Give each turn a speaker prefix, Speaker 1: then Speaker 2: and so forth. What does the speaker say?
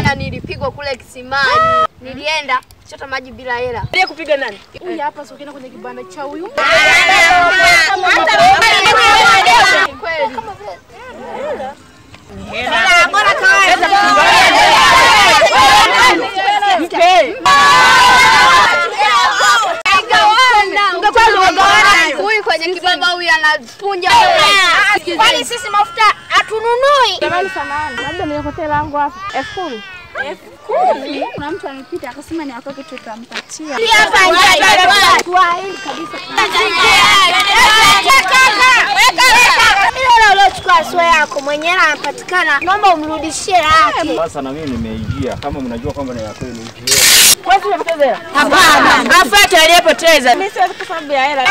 Speaker 1: ila nilipigwa kule kisimani. Nilienda chota maji bila hela.
Speaker 2: Yeye kupiga nani?
Speaker 1: Huyu hapa sio kina kwenye kibanda cha huyu. Kweli.
Speaker 2: Hela. Bora kawaida.
Speaker 1: Huyu kwenye kibaba huyu anapunja.
Speaker 2: Kwani sisi mafuta hatununui?
Speaker 3: Jamani samahani, labda niokote langu hapa. 10,000. 10,000? Kuna mtu anipita akasema ni wako kitu tutampatia.
Speaker 2: Hapa ndio
Speaker 3: Kwa hili kabisa.
Speaker 2: Ile uliochukua sio yako, mwenyewe anapatikana. Naomba umrudishie yake.
Speaker 4: Sasa na mimi nimeijia. Kama mnajua kwamba ni yako nimeijia.
Speaker 3: Wewe umepoteza hela?
Speaker 2: Hapana. Afuate aliyepoteza.
Speaker 3: Mimi siwezi kusamehe hela.